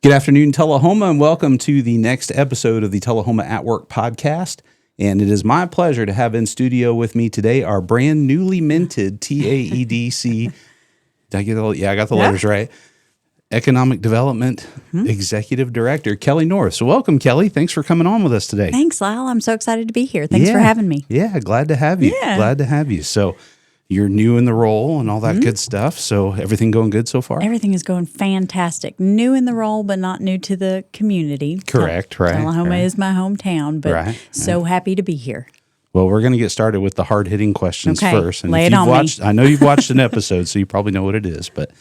Good afternoon, Tullahoma, and welcome to the next episode of the Tullahoma at Work podcast. And it is my pleasure to have in studio with me today our brand newly minted TAEDC. Did I get the, I got the letters right. Economic Development Executive Director, Kelly North. So welcome, Kelly. Thanks for coming on with us today. Thanks, Lyle. I'm so excited to be here. Thanks for having me. Yeah, glad to have you. Glad to have you. So you're new in the role and all that good stuff. So everything going good so far? Everything is going fantastic. New in the role, but not new to the community. Correct, right. Tullahoma is my hometown, but so happy to be here. Well, we're going to get started with the hard-hitting questions first. And lay if it on me. I know you've watched an episode, so you probably know what it is. But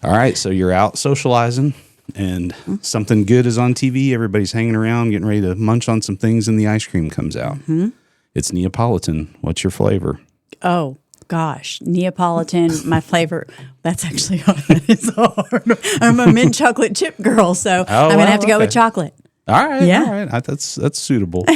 all right, so you're out socializing, and something good is on TV. Everybody's hanging around, getting ready to munch on some things, and the ice cream comes out. It's Neapolitan. What's your flavor? Oh, gosh. Neapolitan, my flavor. That's actually hard. That is hard. I'm a mint chocolate chip girl, so I'm going to have to go with chocolate. All right, all right. That's suitable.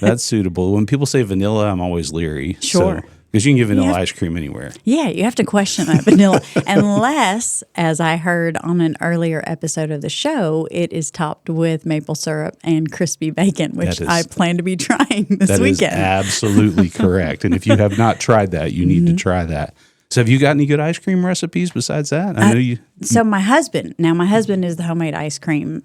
That's suitable. When people say vanilla, I'm always leery. Sure. Because you can get vanilla ice cream anywhere. Yeah, you have to question that vanilla. Unless, as I heard on an earlier episode of the show, it is topped with maple syrup and crispy bacon, which I plan to be trying this weekend. That is absolutely correct. And if you have not tried that, you need to try that. So have you got any good ice cream recipes besides that? I know you. So my husband is the homemade ice cream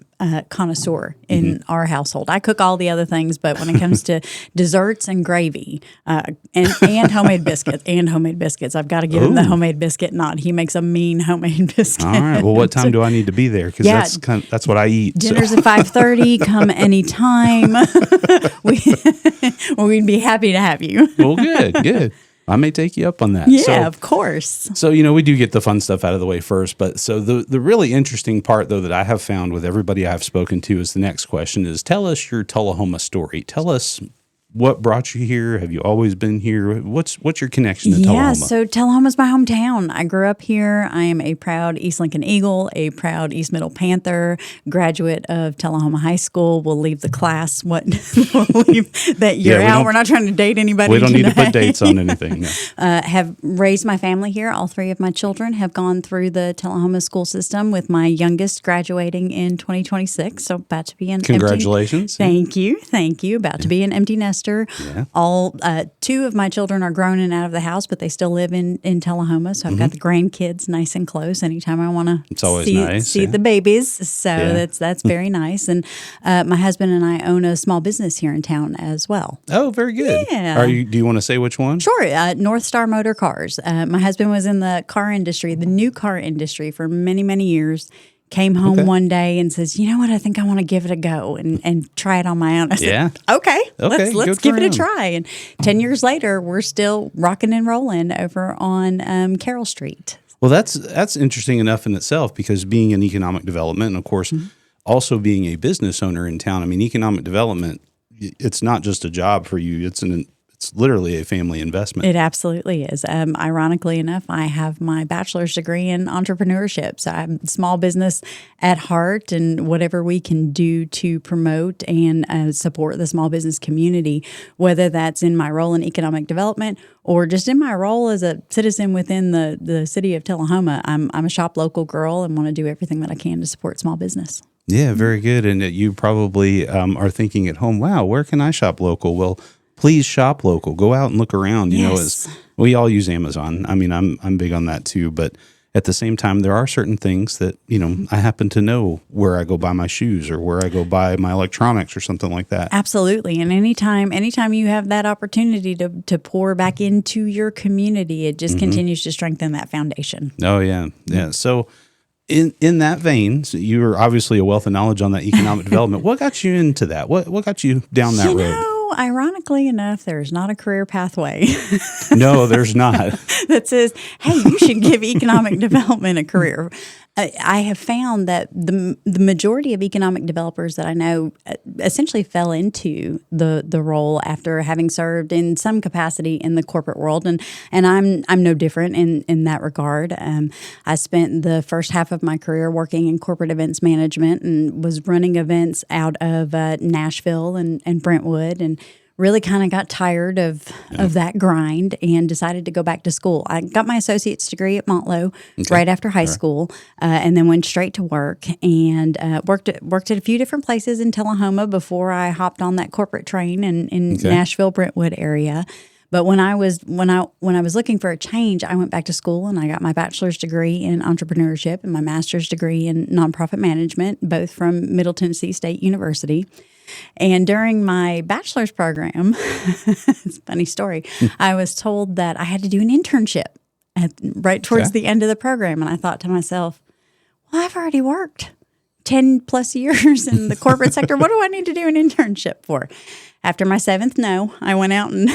connoisseur in our household. I cook all the other things, but when it comes to desserts and gravy and homemade biscuits, I've got to give him the homemade biscuit nod. He makes a mean homemade biscuit. All right. Well, what time do I need to be there? Because that's what I eat. Dinner's at 5:30. Come anytime. We'd be happy to have you. Well, good. I may take you up on that. Yeah, of course. So, we do get the fun stuff out of the way first. But so the really interesting part, though, that I have found with everybody I've spoken to is the next question is, tell us your Tullahoma story. Tell us what brought you here. Have you always been here? What's your connection to Tullahoma? Yeah, so Tullahoma's my hometown. I grew up here. I am a proud East Lincoln Eagle, a proud East Middle Panther, graduate of Tullahoma High School. We'll leave the class we'll leave that year out. We're not trying to date anybody. We don't need to put dates on anything. No. Have raised my family here. All three of my children have gone through the Tullahoma school system, with my youngest graduating in 2026. So about to be an Congratulations. Thank you. About to be an empty nester. Yeah. All two of my children are grown and out of the house, but they still live in Tullahoma. So I've got the grandkids nice and close anytime I want to see the babies. So that's very nice. And my husband and I own a small business here in town as well. Oh, very good. Yeah. Do you want to say which one? Sure. North Star Motor Cars. My husband was in the car industry, the new car industry, for many, many years. Came home one day and says, "You know what? I think I want to give it a go and try it on my own." I said, "Okay, let's give it a try." And 10 years later, we're still rocking and rolling over on Carroll Street. Well, that's interesting enough in itself, because being in economic development, and of course, also being a business owner in town. I mean, economic development, it's not just a job for you. It's literally a family investment. It absolutely is. Ironically enough, I have my bachelor's degree in entrepreneurship. So I'm small business at heart, and whatever we can do to promote and support the small business community, whether that's in my role in economic development or just in my role as a citizen within the city of Tullahoma, I'm a shop local girl and want to do everything that I can to support small business. Yeah, very good. And you probably are thinking at home, wow, where can I shop local? Well, please shop local. Go out and look around. You know, as we all use Amazon. I mean, I'm big on that too. But at the same time, there are certain things that, I happen to know where I go buy my shoes or where I go buy my electronics or something like that. Absolutely. And anytime you have that opportunity to pour back into your community, it just continues to strengthen that foundation. Oh, yeah. Yeah. So in that vein, so you are obviously a wealth of knowledge on that economic development. What got you into that? What got you down that road? Ironically enough, there's not a career pathway. No, there's not. That says, hey, you should give economic development a career. I have found that the majority of economic developers that I know essentially fell into the role after having served in some capacity in the corporate world, and I'm no different in that regard. I spent the first half of my career working in corporate events management and was running events out of Nashville and Brentwood, and really kind of got tired of that grind and decided to go back to school. I got my associate's degree at Montlow right after high school, and then went straight to work and worked at a few different places in Tullahoma before I hopped on that corporate train in Nashville, Brentwood area. But when I was looking for a change, I went back to school and I got my bachelor's degree in entrepreneurship and my master's degree in nonprofit management, both from Middle Tennessee State University. And during my bachelor's program, it's a funny story, I was told that I had to do an internship right towards the end of the program. And I thought to myself, well, I've already worked 10 plus years in the corporate sector. What do I need to do an internship for? After my seventh no, I went out and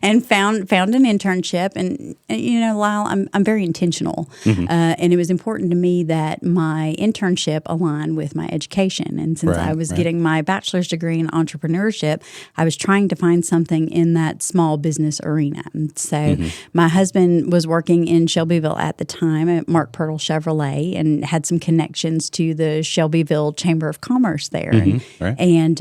and found an internship. And you know, Lyle, I'm very intentional, and it was important to me that my internship aligned with my education. And since I was getting my bachelor's degree in entrepreneurship, I was trying to find something in that small business arena. And so my husband was working in Shelbyville at the time at Mark Pirtle Chevrolet and had some connections to the Shelbyville Chamber of Commerce there. And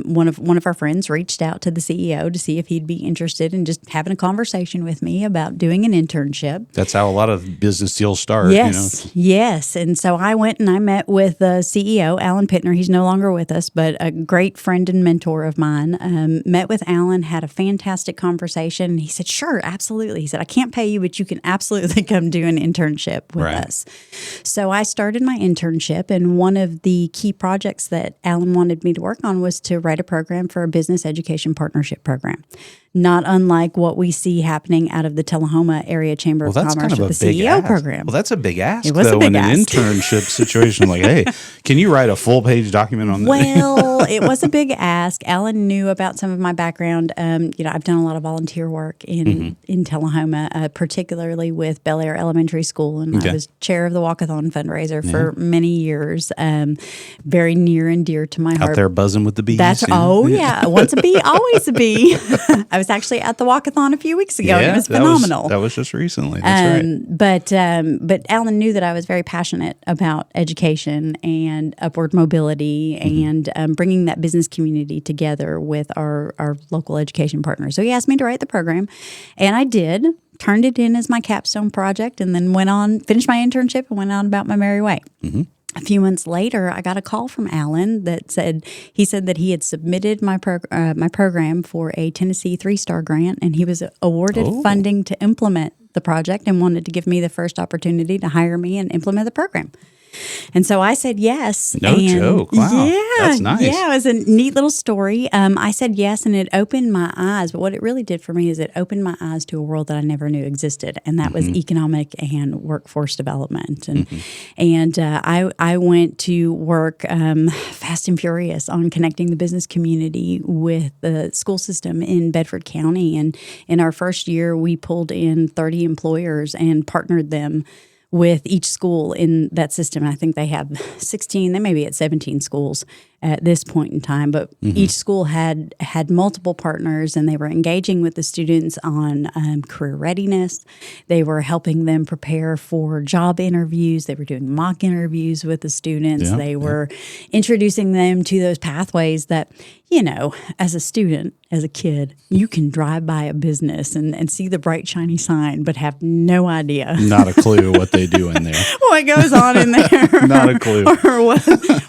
one of our friends reached out to the CEO to see if he'd be interested in just having a conversation with me about doing an internship. That's how a lot of business deals start. Yes. And so I went and I met with the CEO, Alan Pittner. He's no longer with us, but a great friend and mentor of mine. Met with Alan, had a fantastic conversation. And he said, sure, absolutely. He said, I can't pay you, but you can absolutely come do an internship with us. So I started my internship, and one of the key projects that Alan wanted me to work on was to write a program for a business education partnership program. Not unlike what we see happening out of the Tullahoma Area Chamber of Commerce with the CEO program. Well, that's a big ask, it was though, a big in an ask. internship situation. Like, hey, can you write a full-page document on this? Well, it was a big ask. Alan knew about some of my background. I've done a lot of volunteer work in Tullahoma, particularly with Bel Air Elementary School, and I was chair of the Walkathon fundraiser for many years. Very near and dear to my heart. Out there buzzing with the bees. Once a bee, always a bee. I was actually at the walkathon a few weeks ago. And it was phenomenal. That was just recently. That's right. But Alan knew that I was very passionate about education and upward mobility and bringing that business community together with our local education partners. So he asked me to write the program, and I did. Turned it in as my capstone project, and then finished my internship and went on about my merry way. A few months later, I got a call from Alan that said that he had submitted my program for a Tennessee 3-star grant, and he was awarded funding to implement the project and wanted to give me the first opportunity to hire me and implement the program. And so I said yes. No joke. Wow. Yeah. That's nice. Yeah, it was a neat little story. I said yes, and it opened my eyes. But what it really did for me is it opened my eyes to a world that I never knew existed, and that was economic and workforce development. And I went to work fast and furious on connecting the business community with the school system in Bedford County. And in our first year, we pulled in 30 employers and partnered them with each school in that system. I think they have 16, they may be at 17 schools at this point in time, but each school had multiple partners, and they were engaging with the students on career readiness. They were helping them prepare for job interviews. They were doing mock interviews with the students. They were introducing them to those pathways that, you know, as a student, as a kid, you can drive by a business and see the bright, shiny sign, but have no idea. Not a clue what they do in there. What goes on in there. Not a clue.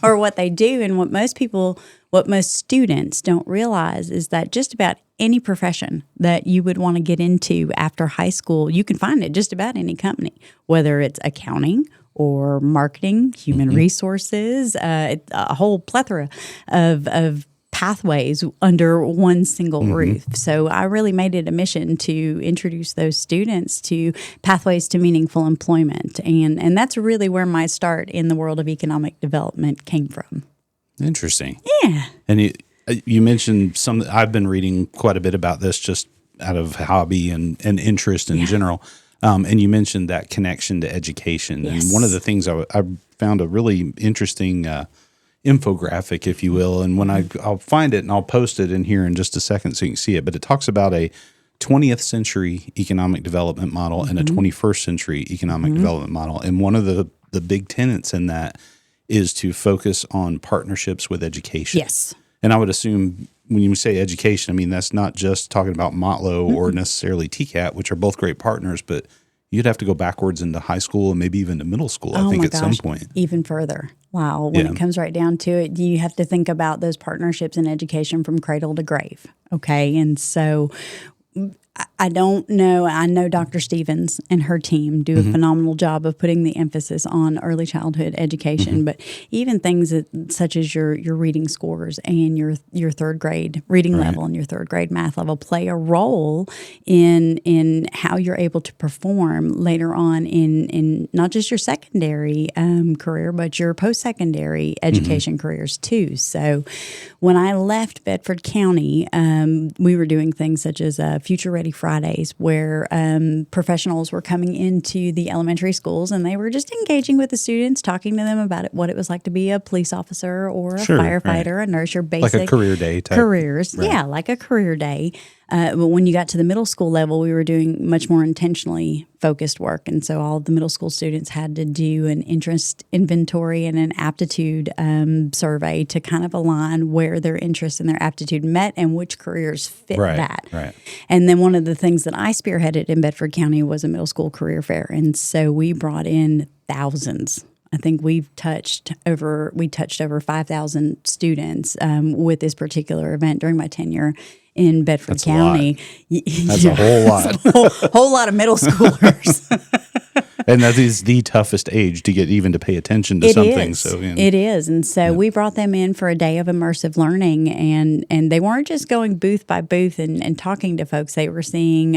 or what they do. And what most students don't realize is that just about any profession that you would want to get into after high school, you can find it just about any company, whether it's accounting or marketing, human resources, a whole plethora of pathways under one single roof. So I really made it a mission to introduce those students to pathways to meaningful employment. And that's really where my start in the world of economic development came from. Interesting. Yeah. And you mentioned I've been reading quite a bit about this just out of hobby and interest in general. And you mentioned that connection to education. Yes. And one of the things I found a really interesting infographic, if you will. And when I'll find it and I'll post it in here in just a second so you can see it. But it talks about a 20th century economic development model and a 21st century economic development model. And one of the big tenets in that is to focus on partnerships with education. Yes. And I would assume when you say education, I mean, that's not just talking about Motlow or necessarily TCAT, which are both great partners, but you'd have to go backwards into high school and maybe even to middle school, I think, at some point. Even further. Wow. When it comes right down to it, you have to think about those partnerships in education from cradle to grave. Okay. And so I don't know. I know Dr. Stevens and her team do a phenomenal job of putting the emphasis on early childhood education, but even things such as your reading scores and your third grade reading level and your third grade math level play a role in how you're able to perform later on in not just your secondary career, but your post-secondary education careers too. So when I left Bedford County, we were doing things such as Future Ready Fridays, where professionals were coming into the elementary schools and they were just engaging with the students, talking to them about what it was like to be a police officer or a firefighter, a nurse, your basic like a career day type. Careers. Right. Yeah, like a career day. But when you got to the middle school level, we were doing much more intentionally focused work. And so all the middle school students had to do an interest inventory and an aptitude survey to kind of align where their interest and their aptitude met and which careers fit that. Right. And then one of the things that I spearheaded in Bedford County was a middle school career fair. And so we brought in thousands. I think we touched over 5,000 students with this particular event during my tenure in Bedford County. That's a whole lot. A whole lot of middle schoolers. And that is the toughest age to get even to pay attention to something. So it is. And so we brought them in for a day of immersive learning, and they weren't just going booth by booth and talking to folks. They were seeing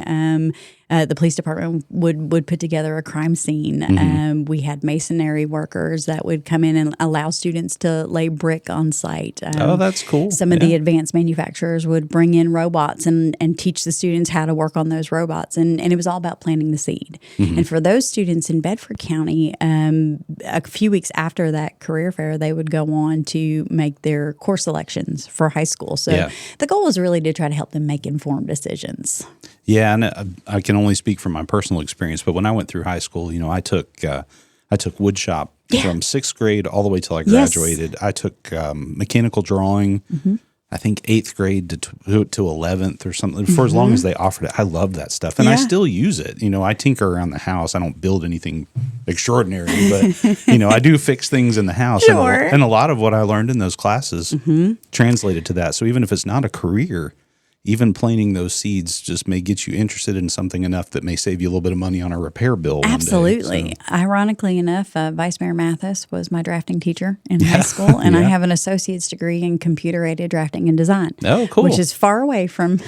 the police department would put together a crime scene. We had masonry workers that would come in and allow students to lay brick on site. Oh, that's cool. Some of the advanced manufacturers would bring in robots and teach the students how to work on those robots. And it was all about planting the seed. And for those students in Bedford County, a few weeks after that career fair, they would go on to make their course selections for high school. So the goal was really to try to help them make informed decisions. Yeah, and I can only speak from my personal experience, but when I went through high school, I took wood shop from 6th grade all the way till I graduated. I took mechanical drawing, I think 8th grade to 11th or something, for as long as they offered it. I loved that stuff, and I still use it. I tinker around the house. I don't build anything extraordinary, but I do fix things in the house. Sure. And a lot of what I learned in those classes translated to that. So even if it's not a career, even planting those seeds just may get you interested in something enough that may save you a little bit of money on a repair bill. Absolutely. One day, so. Ironically enough, Vice Mayor Mathis was my drafting teacher in high school, and I have an associate's degree in computer-aided drafting and design. Oh, cool. Which is far away from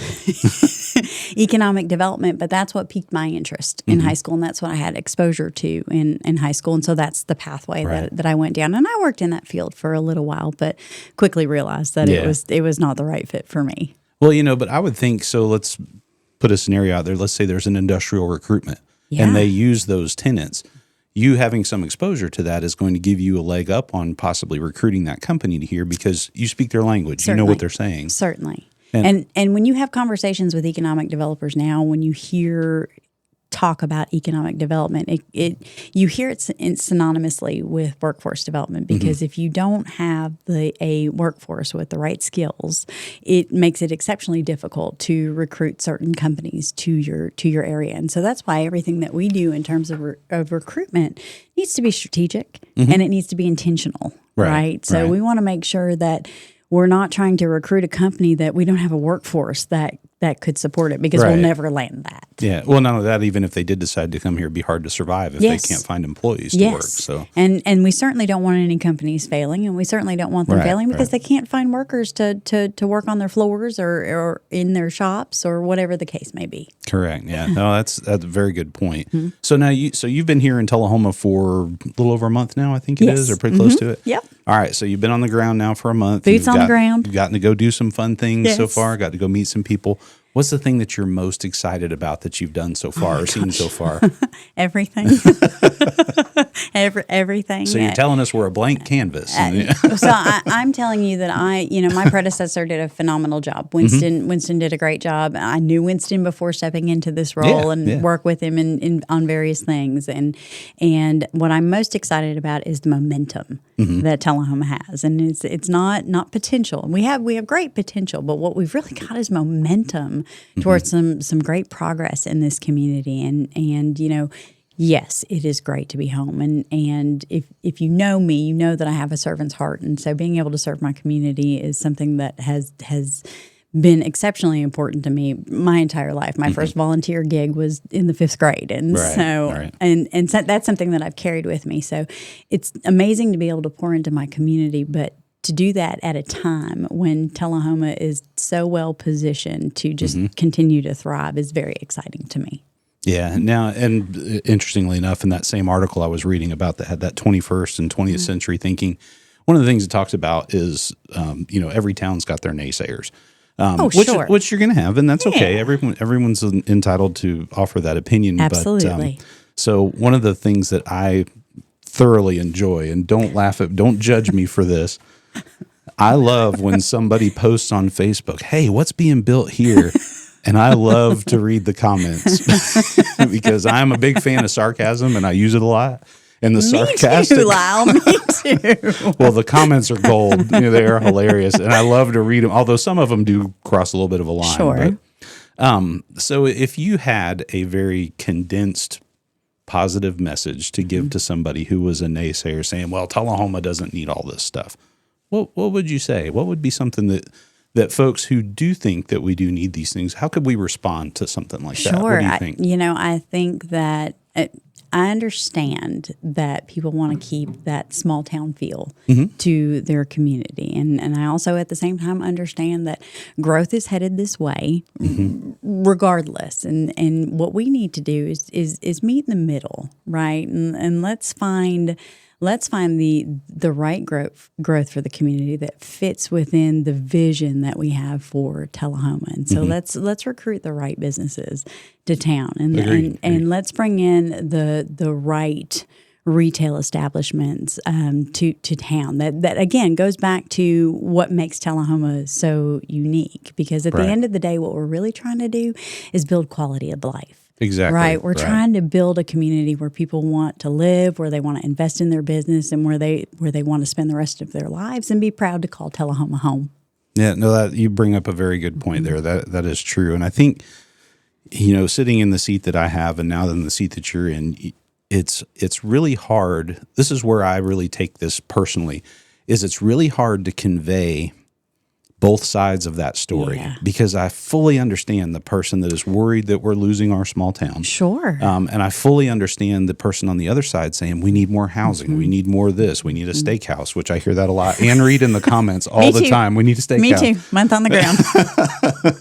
economic development, but that's what piqued my interest in high school, and that's what I had exposure to in high school. And so that's the pathway that I went down. And I worked in that field for a little while, but quickly realized that it was not the right fit for me. Well, but I would think, so let's put a scenario out there. Let's say there's an industrial recruitment and they use those tenants. You having some exposure to that is going to give you a leg up on possibly recruiting that company to here because you speak their language. Certainly. You know what they're saying. Certainly. And when you have conversations with economic developers now, when you hear talk about economic development, you hear it synonymously with workforce development, because if you don't have a workforce with the right skills, it makes it exceptionally difficult to recruit certain companies to your area. And so that's why everything that we do in terms of recruitment needs to be strategic and it needs to be intentional, right? So we want to make sure that we're not trying to recruit a company that we don't have a workforce that could support it, because we'll never land that. Yeah. Well, not only that, even if they did decide to come here, it'd be hard to survive if they can't find employees to work. So, and we certainly don't want any companies failing, and we certainly don't want them failing because they can't find workers to work on their floors or in their shops or whatever the case may be. Correct. Yeah. No, that's a very good point. So now you've been here in Tullahoma for a little over a month now, I think it is, or pretty close to it. Yep. All right. So you've been on the ground now for a month. Boots on the ground. You've gotten to go do some fun things so far. Got to go meet some people. What's the thing that you're most excited about that you've done so far or seen so far? Everything. Everything. So you're telling us we're a blank canvas. So I'm telling you that my predecessor did a phenomenal job. Winston did a great job. I knew Winston before stepping into this role and work with him on various things. And what I'm most excited about is the momentum that Tullahoma has. And it's not potential. We have great potential, but what we've really got is momentum towards some great progress in this community. And yes, it is great to be home. And if you know me, you know that I have a servant's heart. And so being able to serve my community is something that has been exceptionally important to me my entire life. My first volunteer gig was in the 5th grade. And and so that's something that I've carried with me. So it's amazing to be able to pour into my community, but to do that at a time when Tullahoma is so well positioned to just continue to thrive is very exciting to me. Yeah. Now, and interestingly enough, in that same article I was reading about that had that 21st and 20th century thinking, one of the things it talks about is, every town's got their naysayers. Which you're going to have, and that's okay. Everyone's entitled to offer that opinion. Absolutely. But, so one of the things that I thoroughly enjoy, and don't judge me for this, I love when somebody posts on Facebook, "Hey, what's being built here?" And I love to read the comments because I'm a big fan of sarcasm and I use it a lot. And the sarcastic, me too, Lyle. Me too. Well, the comments are gold. They are hilarious, and I love to read them. Although some of them do cross a little bit of a line. Sure. But, so if you had a very condensed, positive message to give to somebody who was a naysayer, saying, "Well, Tullahoma doesn't need all this stuff," what would you say? What would be something that folks who do think that we do need these things, how could we respond to something like that? What do you think? I think that I understand that people want to keep that small town feel to their community. And I also at the same time understand that growth is headed this way regardless. And what we need to do is meet in the middle, right? And let's find the right growth for the community that fits within the vision that we have for Tullahoma. And so let's recruit the right businesses to town, and let's bring in the right retail establishments to town. That again goes back to what makes Tullahoma so unique. Because at the end of the day, what we're really trying to do is build quality of life. Exactly. Right. We're trying to build a community where people want to live, where they want to invest in their business, and where they want to spend the rest of their lives and be proud to call Tullahoma home. Yeah, no, that you bring up a very good point there. That is true. And I think, sitting in the seat that I have and now in the seat that you're in, it's really hard. This is where I really take this personally, is it's really hard to convey both sides of that story because I fully understand the person that is worried that we're losing our small town. Sure. And I fully understand the person on the other side saying, we need more housing. We need more of this. We need a steakhouse, which I hear that a lot and read in the comments all the time. We need a steakhouse. Me too. Month on the ground.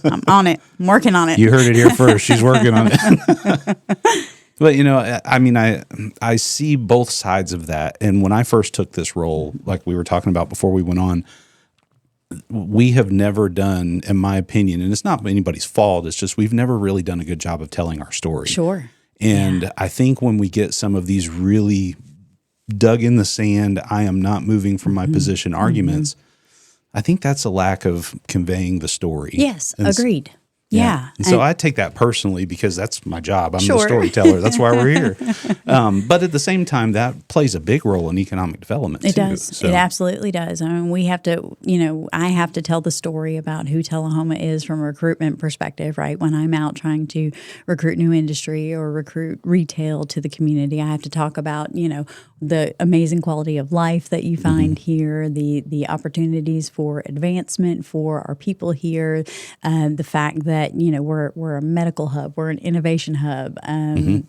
I'm on it. I'm working on it. You heard it here first. She's working on it. But, I see both sides of that. And when I first took this role, like we were talking about before we went on, we have never done, in my opinion, and it's not anybody's fault, it's just we've never really done a good job of telling our story. Sure. And I think when we get some of these really dug in the sand, I am not moving from my position arguments, I think that's a lack of conveying the story. Yes, agreed. Yeah. And so I take that personally because that's my job. I'm the storyteller. That's why we're here. But at the same time, that plays a big role in economic development. It does. So. It absolutely does. I mean, we have to, I have to tell the story about who Tullahoma is from a recruitment perspective, right? When I'm out trying to recruit new industry or recruit retail to the community, I have to talk about, the amazing quality of life that you find here, the opportunities for advancement for our people here, the fact that we're a medical hub, we're an innovation hub.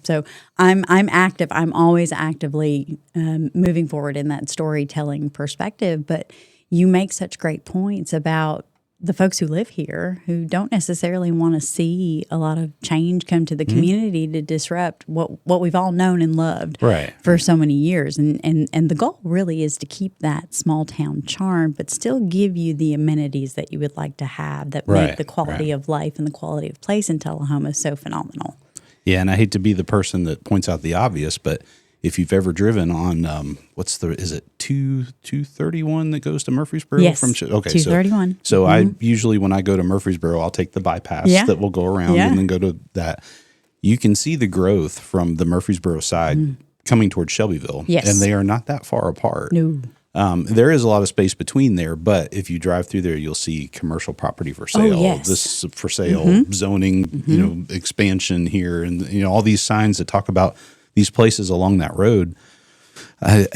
So I'm active. I'm always actively moving forward in that storytelling perspective. But you make such great points about the folks who live here who don't necessarily want to see a lot of change come to the community to disrupt what we've all known and loved for so many years. And the goal really is to keep that small town charm, but still give you the amenities that you would like to have that make the quality of life and the quality of place in Tullahoma so phenomenal. Yeah, and I hate to be the person that points out the obvious, but if you've ever driven on, is it 231 that goes to Murfreesboro? Yes, okay, 231. So I usually, when I go to Murfreesboro, I'll take the bypass that will go around and then go to that. You can see the growth from the Murfreesboro side coming towards Shelbyville. Yes. And they are not that far apart. No. There is a lot of space between there, but if you drive through there, you'll see commercial property for sale. This is for sale, zoning, expansion here, and all these signs that talk about these places along that road. I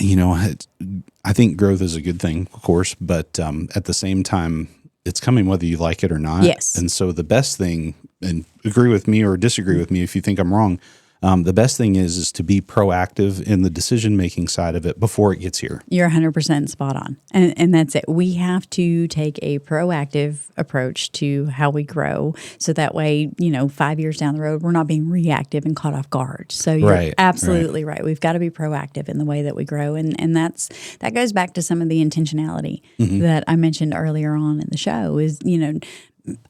think growth is a good thing, of course, but at the same time, it's coming whether you like it or not. Yes. And so the best thing, and agree with me or disagree with me if you think I'm wrong, the best thing is to be proactive in the decision-making side of it before it gets here. You're 100% spot on. And that's it. We have to take a proactive approach to how we grow. So that way, 5 years down the road, we're not being reactive and caught off guard. So you're absolutely right. We've got to be proactive in the way that we grow. And that goes back to some of the intentionality that I mentioned earlier on in the show is,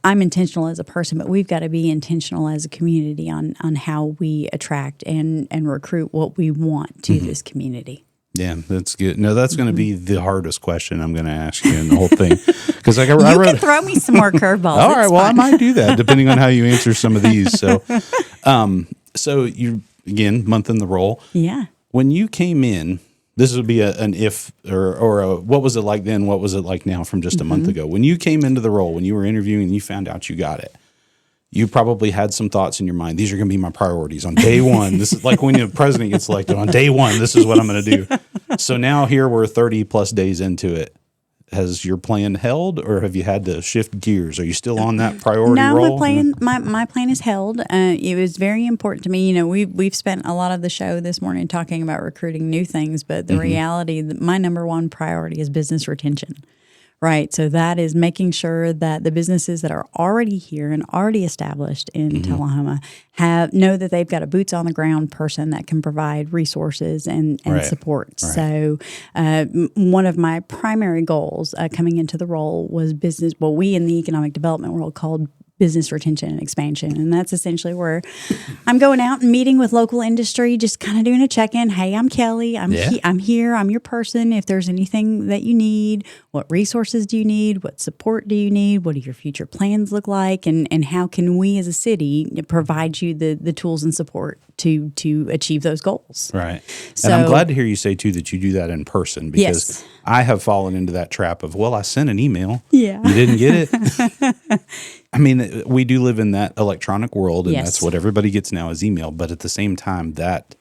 I'm intentional as a person, but we've got to be intentional as a community on how we attract and recruit what we want to this community. Yeah, that's good. No, that's going to be the hardest question I'm going to ask you in the whole thing. Because I can throw me some more curveballs. All right, well, I might do that depending on how you answer some of these. So, so you again month in the role. Yeah. When you came in, this would be an if or a, what was it like then? What was it like now from just a month ago? When you came into the role, when you were interviewing and you found out you got it, you probably had some thoughts in your mind. These are going to be my priorities on day one. This is like when the president gets elected on day one. This is what I'm going to do. So now here we're 30 plus days into it. Has your plan held, or have you had to shift gears? Are you still on that priority role? No, my plan is held. It was very important to me. We've spent a lot of the show this morning talking about recruiting new things, but the reality, my number one priority is business retention. Right. So that is making sure that the businesses that are already here and already established in Tullahoma know that they've got a boots on the ground person that can provide resources and support. Right. So one of my primary goals coming into the role was business, what we in the economic development world called business retention and expansion. And that's essentially where I'm going out and meeting with local industry, just kind of doing a check-in. Hey, I'm Kelly. I'm here. I'm your person. If there's anything that you need, what resources do you need? What support do you need? What do your future plans look like? And how can we as a city provide you the tools and support to achieve those goals? Right. So, and I'm glad to hear you say, too, that you do that in person because I have fallen into that trap of, I sent an email. Yeah. You didn't get it. I mean, we do live in that electronic world, and that's what everybody gets now is email. But at the same time, that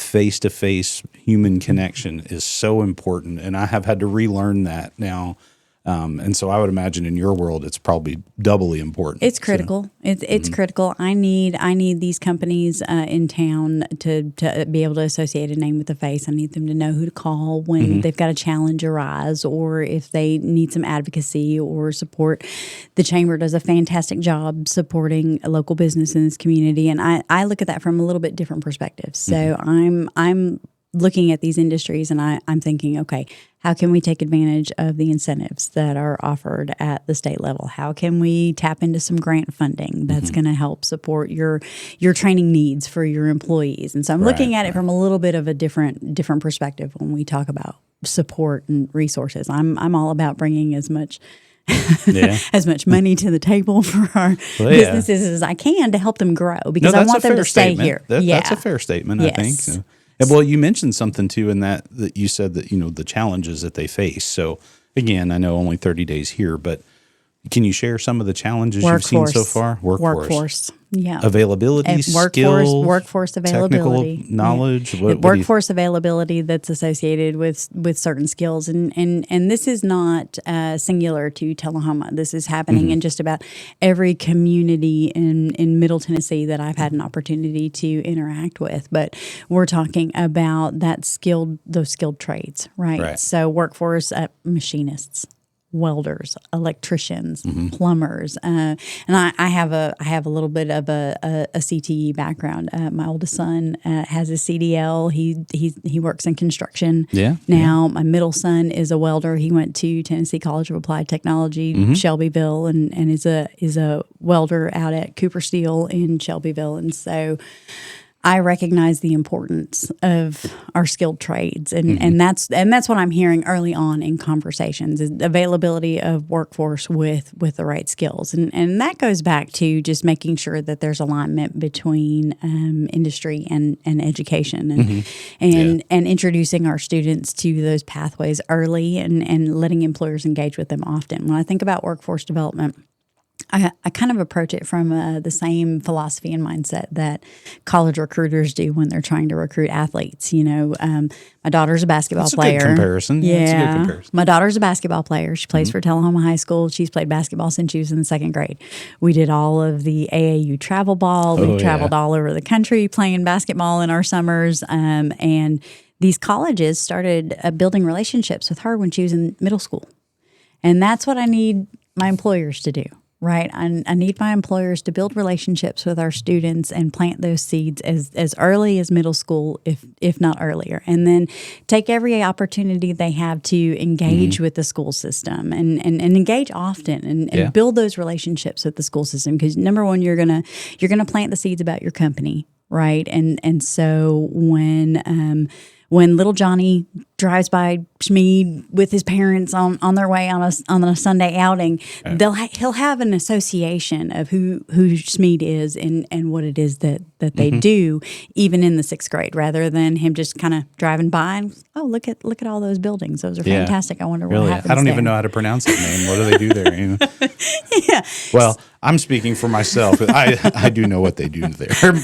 face-to-face human connection is so important, and I have had to relearn that now. And so I would imagine in your world, it's probably doubly important. It's critical. So. It's critical. I need these companies in town to be able to associate a name with a face. I need them to know who to call when they've got a challenge arise or if they need some advocacy or support. The Chamber does a fantastic job supporting a local business in this community, and I look at that from a little bit different perspective. So I'm looking at these industries and I'm thinking, okay, how can we take advantage of the incentives that are offered at the state level? How can we tap into some grant funding that's going to help support your training needs for your employees? And so I'm looking at it from a little bit of a different perspective when we talk about support and resources. I'm all about bringing as much as much money to the table for our businesses as I can to help them grow because I want them to stay here. That's a fair statement, I think. So. Well, you mentioned something too in that you said that, the challenges that they face. So again, I know only 30 days here, but can you share some of the challenges you've seen so far? Workforce. Yeah. Availability, skills, workforce availability, technical knowledge, workforce availability that's associated with certain skills, and this is not singular to Tullahoma. This is happening in just about every community in Middle Tennessee that I've had an opportunity to interact with. But we're talking about those skilled trades, right? So workforce machinists. welders, electricians, plumbers, and I have a little bit of a CTE background. My oldest son has a CDL. He works in construction. Now my middle son is a welder. He went to Tennessee College of Applied Technology, Shelbyville, and is a welder out at Cooper Steel in Shelbyville. And so I recognize the importance of our skilled trades, and that's what I'm hearing early on in conversations: is availability of workforce with the right skills, and that goes back to just making sure that there's alignment between industry and education, and introducing our students to those pathways early, and letting employers engage with them often. When I think about workforce development, I kind of approach it from the same philosophy and mindset that college recruiters do when they're trying to recruit athletes. My daughter's a basketball player. That's a good comparison. Yeah, that's a good comparison. My daughter's a basketball player. She plays for Tullahoma High School. She's played basketball since she was in the second grade. We did all of the AAU travel ball. We traveled all over the country playing basketball in our summers. And these colleges started building relationships with her when she was in middle school. And that's what I need my employers to do. Right. I need my employers to build relationships with our students and plant those seeds as early as middle school, if not earlier. And then take every opportunity they have to engage with the school system and engage often and build those relationships with the school system. Because number one, you're gonna plant the seeds about your company. Right. And so when little Johnny drives by Schmeed with his parents on their way on a Sunday outing, he'll have an association of who Schmeed is and what it is that they do, even in the sixth grade, rather than him just kind of driving by and look at all those buildings. Those are fantastic. I wonder what happens. I don't there. even know how to pronounce that name. What do they do there? Yeah. Well, I'm speaking for myself. I do know what they do there.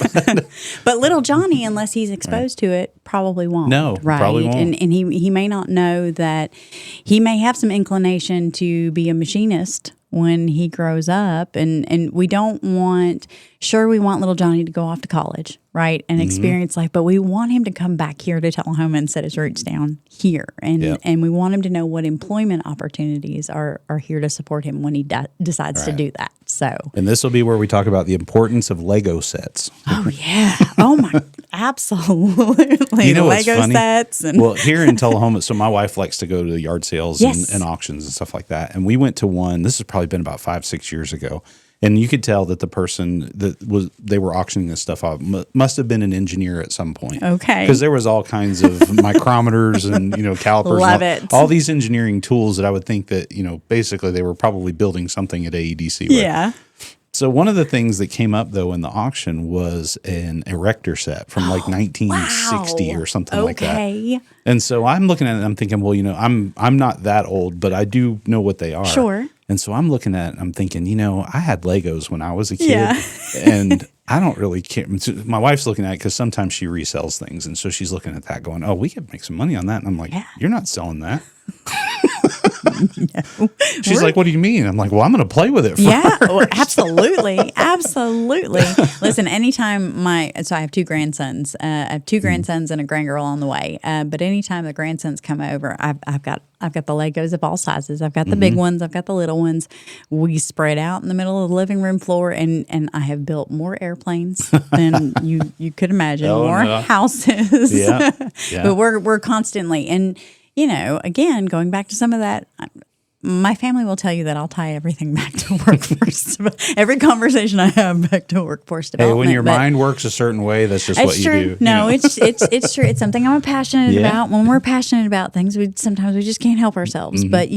But little Johnny, unless he's exposed to it, probably won't. No, right? Probably won't. And he may not know that he may have some inclination to be a machinist when he grows up. And we don't want, we want little Johnny to go off to college, right, and experience life, but we want him to come back here to Tullahoma and set his roots down here. And we want him to know what employment opportunities are here to support him when he decides to do that. So, and this will be where we talk about the importance of Lego sets. Oh, yeah. Oh, my. Absolutely. You know what's Lego funny? sets. Well, here in Tullahoma, so my wife likes to go to the yard sales and auctions and stuff like that. And we went to one, this has probably been about 5-6 years ago. And you could tell that the person they were auctioning this stuff off must have been an engineer at some point. Okay. Because there was all kinds of micrometers and, calipers. Love and it. All these engineering tools that I would think that, basically they were probably building something at AEDC with. Yeah. So one of the things that came up, though, in the auction was an erector set from like 1960 or something like that. And so I'm looking at it and I'm thinking, well, I'm not that old, but I do know what they are. Sure. And so I'm looking at it and I'm thinking, I had Legos when I was a kid and I don't really care. My wife's looking at it because sometimes she resells things. And so she's looking at that going, we could make some money on that. And I'm like, you're not selling that. No. She's like, what do you mean? I'm like, well, I'm going to play with it first. Yeah, absolutely. Absolutely. Listen, anytime I have two grandsons. I have two grandsons and a grandgirl on the way. But anytime the grandsons come over, I've got the Legos of all sizes. I've got the big ones. I've got the little ones. We spread out in the middle of the living room floor, and I have built more airplanes than you could imagine, more houses. Yeah. But we're constantly, and again, going back to some of that, my family will tell you that I'll tie everything back to workforce. Every conversation I have back to workforce development. Hey, when your mind works a certain way, that's just what you do. No, it's true. It's something I'm passionate about. When we're passionate about things, sometimes we just can't help ourselves. But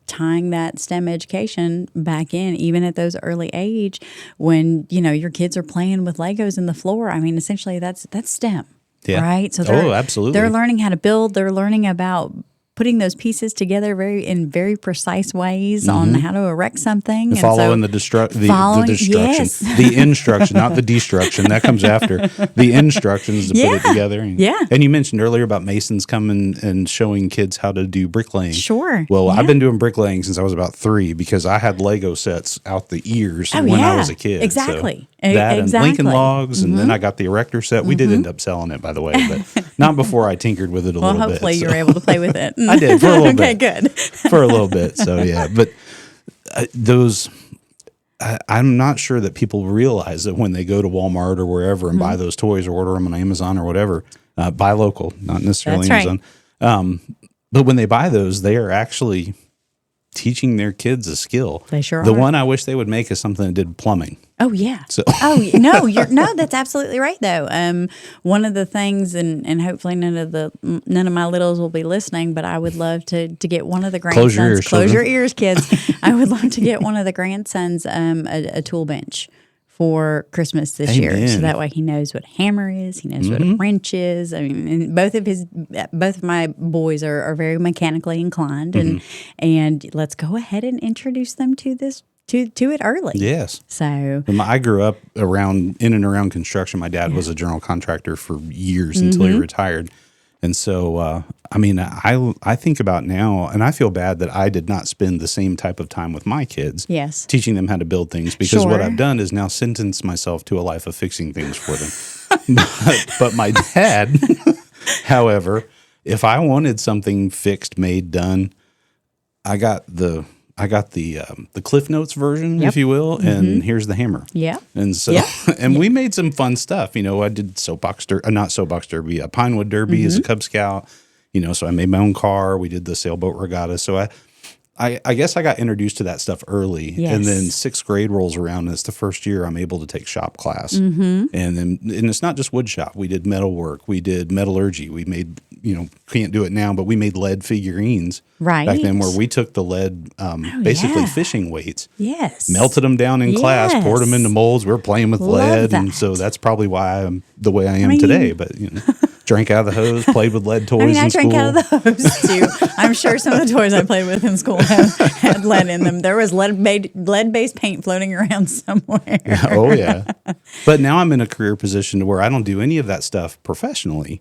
tying that STEM education back in, even at those early age, when your kids are playing with Legos in the floor. I mean, essentially that's STEM. Yeah. Right. So absolutely. They're learning how to build. They're learning about putting those pieces together in very precise ways on how to erect something. Following the destruction, yes. The instruction, not the destruction. That comes after. The instructions to put it together. And you mentioned earlier about masons coming and showing kids how to do bricklaying. Sure. Well, I've been doing bricklaying since I was about 3 because I had Lego sets out the ears when I was a kid. Exactly. So. That Exactly. and Lincoln Logs, and then I got the erector set. We did end up selling it, by the way, but not before I tinkered with it a little bit. Well, hopefully so. you're able to play with it. I did for a little Okay, bit. good. For a little bit. So, yeah. But I'm not sure that people realize that when they go to Walmart or wherever and buy those toys or order them on Amazon or whatever, buy local, not necessarily That's Amazon. But when they buy those, they are actually teaching their kids a skill. They sure The are. one I wish they would make is something that did plumbing. Oh yeah. So No, that's absolutely right though. One of the things, and hopefully none of my littles will be listening, but I would love to get one of the grandsons. Close your ears, kids. I would love to get one of the grandsons a tool bench for Christmas this year, so that way he knows what a hammer is, he knows what a wrench is. I mean, and both of my boys are very mechanically inclined, and let's go ahead and introduce them to this. To it early. Yes. So I grew up in and around construction. My dad was a general contractor for years until he retired. And so, I think about now, and I feel bad that I did not spend the same type of time with my kids. Yes. Teaching them how to build things, because what I've done is now sentence myself to a life of fixing things for them. but my dad, however, if I wanted something fixed, made, done, I got the Cliff Notes version, if you will, and here's the hammer. Yeah. And so, and we made some fun stuff. I did not soapbox derby, a Pinewood Derby as a Cub Scout. So I made my own car. We did the sailboat regatta. So I guess I got introduced to that stuff early. Yes. And then sixth grade rolls around, and it's the first year I'm able to take shop class. And it's not just wood shop. We did metal work. We did metallurgy. We made, can't do it now, but we made lead figurines back then, where we took the lead, basically fishing weights. Yes. Melted them down in class, poured them into molds. We were playing with lead. that. And so that's probably why I'm the way I am today. But, drank out of the hose, played with lead toys in school. I drank out of the hose too. I'm sure some of the toys I played with in school had lead in them. There was lead-based paint floating around somewhere. Oh, yeah. But now I'm in a career position where I don't do any of that stuff professionally.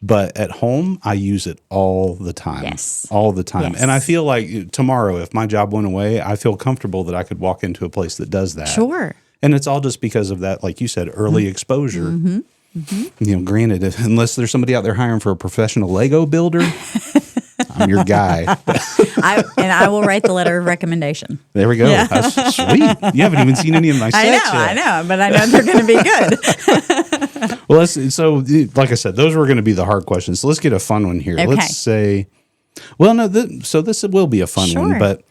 But at home, I use it all the time. Yes. All the time. Yes. And I feel like tomorrow, if my job went away, I feel comfortable that I could walk into a place that does that. Sure. And it's all just because of that, like you said, early exposure. Granted, unless there's somebody out there hiring for a professional Lego builder, I'm your guy. I will write the letter of recommendation. There we go. Yeah. That's sweet. You haven't even seen any of my sets yet. I know, but I know they're going to be good. Well, so like I said, those were going to be the hard questions. So let's get a fun one here. Okay. Let's say, well, no, so this will be a fun one, but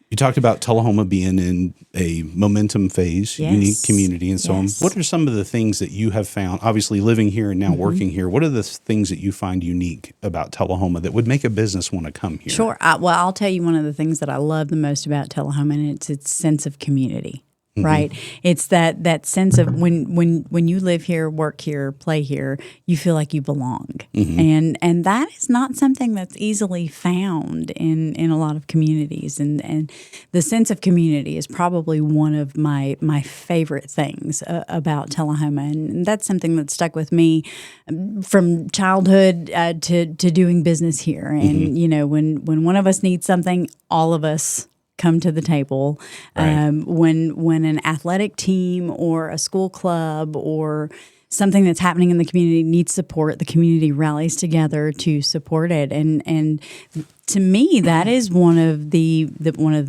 you talked about Tullahoma being in a momentum phase, unique community, and so on. What are some of the things that you have found, obviously living here and now working here, what are the things that you find unique about Tullahoma that would make a business want to come here? Sure. I'll tell you one of the things that I love the most about Tullahoma, and it's its sense of community. Right. It's that sense of when you live here, work here, play here, you feel like you belong. And that is not something that's easily found in a lot of communities. And the sense of community is probably one of my favorite things about Tullahoma. And that's something that stuck with me from childhood to doing business here. And, when one of us needs something, all of us come to the table. Right. When an athletic team or a school club or something that's happening in the community needs support, the community rallies together to support it. And to me, that is one of the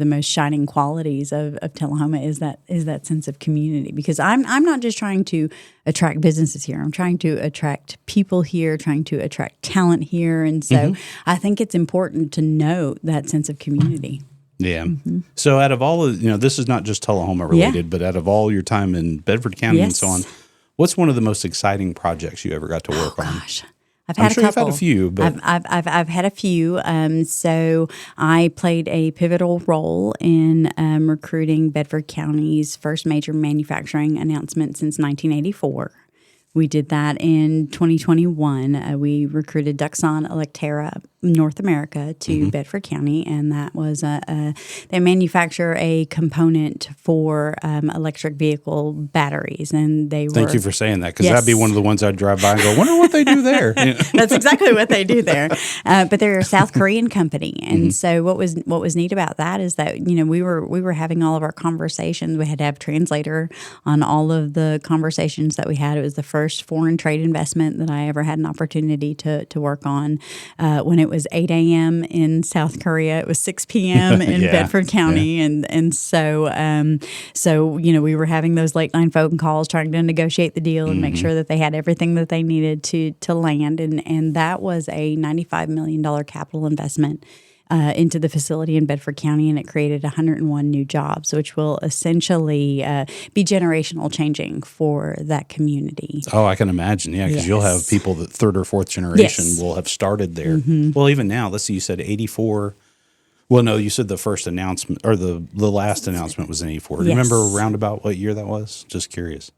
most shining qualities of Tullahoma is that sense of community. Because I'm not just trying to attract businesses here. I'm trying to attract people here, trying to attract talent here. And so I think it's important to note that sense of community. Yeah. So out of all of, this is not just Tullahoma related, but out of all your time in Bedford County and so on, what's one of the most exciting projects you ever got to work on? Gosh. I've had a couple. You've had a few, but I've had a few. So I played a pivotal role in recruiting Bedford County's first major manufacturing announcement since 1984. We did that in 2021. We recruited Duxon Electera North America to Bedford County, and that was they manufacture a component for electric vehicle batteries, and they Thank you for saying that, because that'd be one of the ones I'd drive by and go, wonder what they do there. That's exactly what they do there. But they're a South Korean company, and so what was neat about that is that we were having all of our conversations. We had to have a translator on all of the conversations that we had. It was the first foreign trade investment that I ever had an opportunity to work on. When it was 8 a.m. in South Korea, it was 6 p.m. in Bedford County, and so we were having those late night phone calls trying to negotiate the deal and make sure that they had everything that they needed to land, and that was a $95 million capital investment into the facility in Bedford County, and it created 101 new jobs, which will essentially be generational changing for that community. Oh, I can imagine. Yeah, because you'll have people that third or fourth generation will have started there. Well, even now, let's see, you said 84. Well, no, you said the first announcement, or the last announcement was in 84. Do you remember roundabout what year that was? Just curious.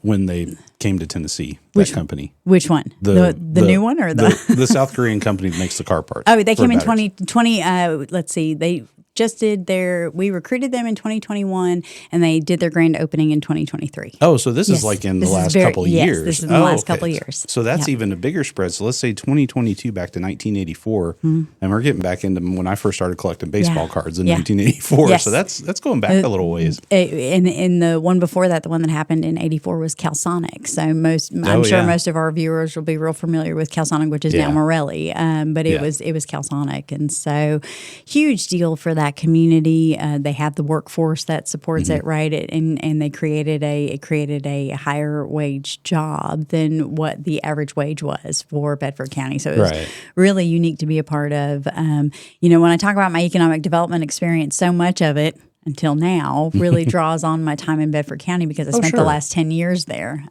When they came to Tennessee, that company. Which one? The new one, or the South Korean company that makes the car parts? Oh, they came in 2020. Let's see, they just did we recruited them in 2021, and they did their grand opening in 2023. Oh, so this is like in the last couple of years. This is in the last couple of years. So that's even a bigger spread. So let's say 2022 back to 1984, and we're getting back into when I first started collecting baseball cards in 1984. Yes. So that's going back a little ways. And the one before that, the one that happened in 84 was Calsonic. So I'm sure most of our viewers will be real familiar with Calsonic, which is now Morelli. But it was Calsonic, and so huge deal for that community. They have the workforce that supports it, right? And they created a higher wage job than what the average wage was for Bedford County. So it was really unique to be a part of. When I talk about my economic development experience, so much of it until now really draws on my time in Bedford County, because I spent the last 10 years there.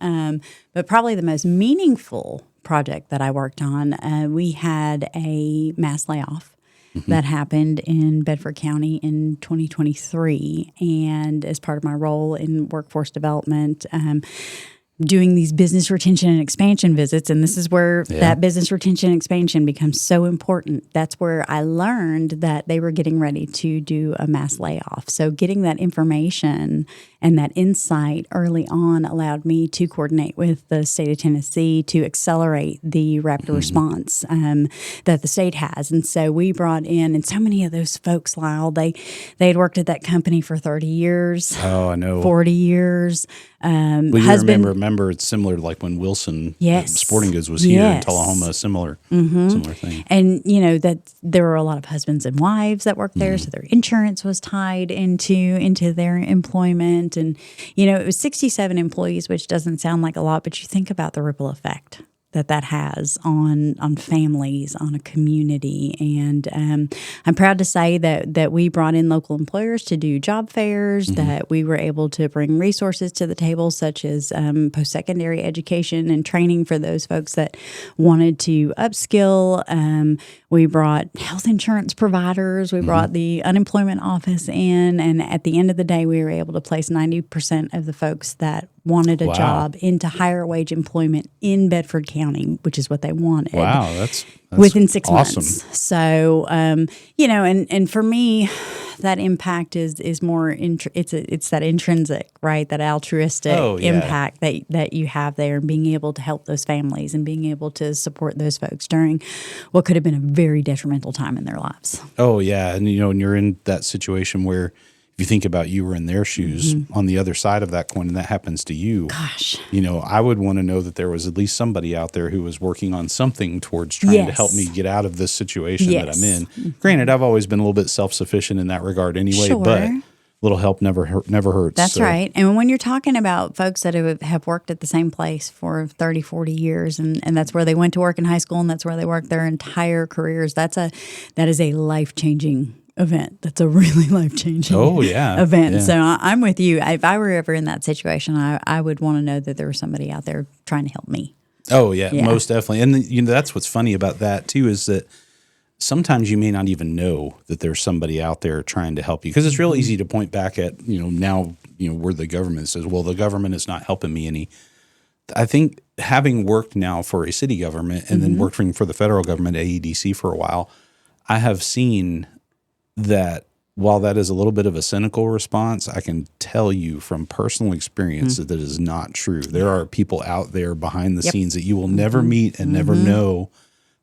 But probably the most meaningful project that I worked on, we had a mass layoff that happened in Bedford County in 2023. And as part of my role in workforce development, doing these business retention and expansion visits, and this is where that business retention and expansion becomes so important. That's where I learned that they were getting ready to do a mass layoff. So getting that information and that insight early on allowed me to coordinate with the state of Tennessee to accelerate the rapid response that the state has. And so we brought in, and so many of those folks, Lyle, they had worked at that company for 30 years. Oh, I know. 40 years. Well, you remember it's similar to like when Wilson Sporting Goods was here in Tullahoma, similar thing. And, that there were a lot of husbands and wives that worked there, so their insurance was tied into their employment. And, it was 67 employees, which doesn't sound like a lot, but you think about the ripple effect that has on families, on a community. And I'm proud to say that we brought in local employers to do job fairs, that we were able to bring resources to the table, such as post-secondary education and training for those folks that wanted to upskill. We brought health insurance providers. We brought the unemployment office in. And at the end of the day, we were able to place 90% of the folks that wanted a job into higher wage employment in Bedford County, which is what they wanted. Wow, that's within 6 awesome. months. So, and for me, that impact is more, it's that intrinsic, right? That altruistic impact that you have there, and being able to help those families and being able to support those folks during what could have been a very detrimental time in their lives. Oh, yeah. And, and you're in that situation where, if you think about you were in their shoes on the other side of that coin, and that happens to you, gosh, I would want to know that there was at least somebody out there who was working on something towards trying to help me get out of this situation that I'm in. Granted, I've always been a little bit self-sufficient in that regard anyway, but a little help never hurts. That's right. And when you're talking about folks that have worked at the same place for 30, 40 years, and that's where they went to work in high school, and that's where they worked their entire careers, that is a life-changing event. That's a really life-changing event. Yeah. So I'm with you. If I were ever in that situation, I would want to know that there was somebody out there trying to help me. Oh, yeah. Most definitely. And that's what's funny about that, too, is that sometimes you may not even know that there's somebody out there trying to help you, because it's real easy to point back at, now, where the government says, well, the government is not helping me any. I think having worked now for a city government and then working for the federal government, AEDC, for a while, I have seen that while that is a little bit of a cynical response, I can tell you from personal experience that is not true. There are people out there behind the scenes that you will never meet and never know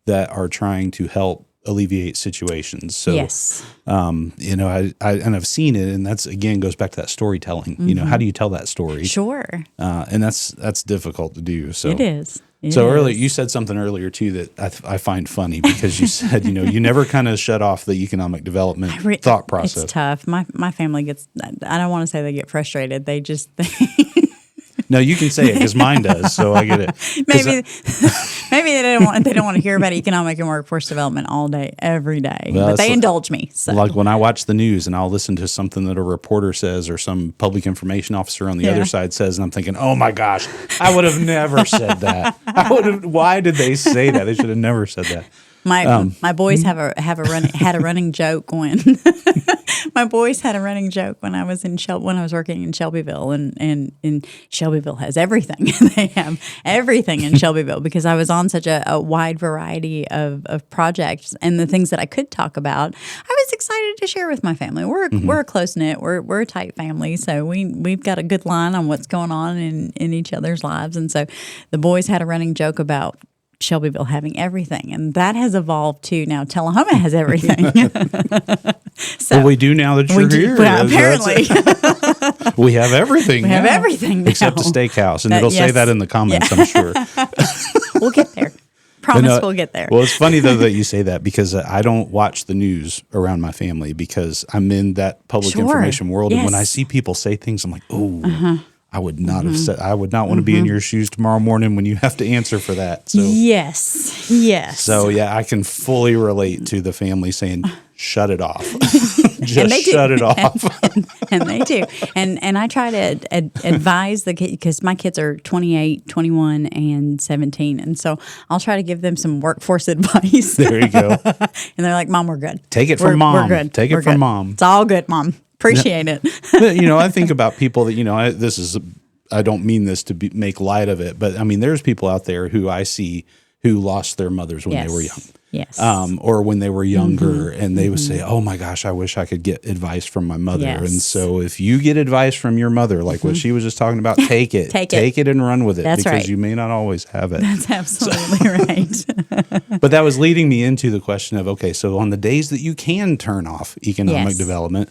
that are trying to help alleviate situations. So, you know, and I've seen it, and that's, again, goes back to that storytelling. You know, how do you tell that story? Sure. And that's difficult to do. So it is. Earlier, you said something earlier too that I find funny, because you said, you know, you never kind of shut off the economic development thought process. It's tough. My family gets, I don't want to say they get frustrated. They just, no, you can say it, because mine does. So I get it. Maybe they don't want to hear about economic and workforce development all day, every day. Well, but they indulge me. So. Like when I watch the news and I'll listen to something that a reporter says or some public information officer on the other side says, and I'm thinking, oh my gosh, I would have never said that. Why did they say that? They should have never said that. My boys had a running joke when my boys had a running joke when I was when I was working in Shelbyville, and Shelbyville has everything. They have everything in Shelbyville, because I was on such a wide variety of projects, and the things that I could talk about, I was excited to share with my family. We're a close knit, we're a tight family, so we've got a good line on what's going on in each other's lives, and so the boys had a running joke about Shelbyville having everything, and that has evolved to now Tullahoma has everything. So well, we do now that you're here. Well, apparently, we have everything. We have everything now. Except a steakhouse, and it'll say that in the comments, I'm sure. We'll get there. Promise we'll get there. Well, it's funny though that you say that, because I don't watch the news around my family, because I'm in that public information world, and when I see people say things, I'm like, oh. I would not have said. I would not want to be in your shoes tomorrow morning when you have to answer for that. So yes. So yeah, I can fully relate to the family saying, "Shut it off." Just shut it off. And they do. And I try to advise the kids, because my kids are 28, 21, and 17, and so I'll try to give them some workforce advice. There you go. And they're like, "Mom, we're good. Take it from Mom. We're good. Take it from Mom. It's all good, Mom. Appreciate it." You know, I think about people that, you know, I don't mean this to make light of it, but I mean, there's people out there who I see who lost their mothers when they were young. Yes. Or when they were younger, and they would say, "Oh my gosh, I wish I could get advice from my mother." Yes. And so if you get advice from your mother, like what she was just talking about, take it. Take it and run with it. That's because you may not always have it. That's absolutely right. But that was leading me into the question of, okay, so on the days that you can turn off economic development,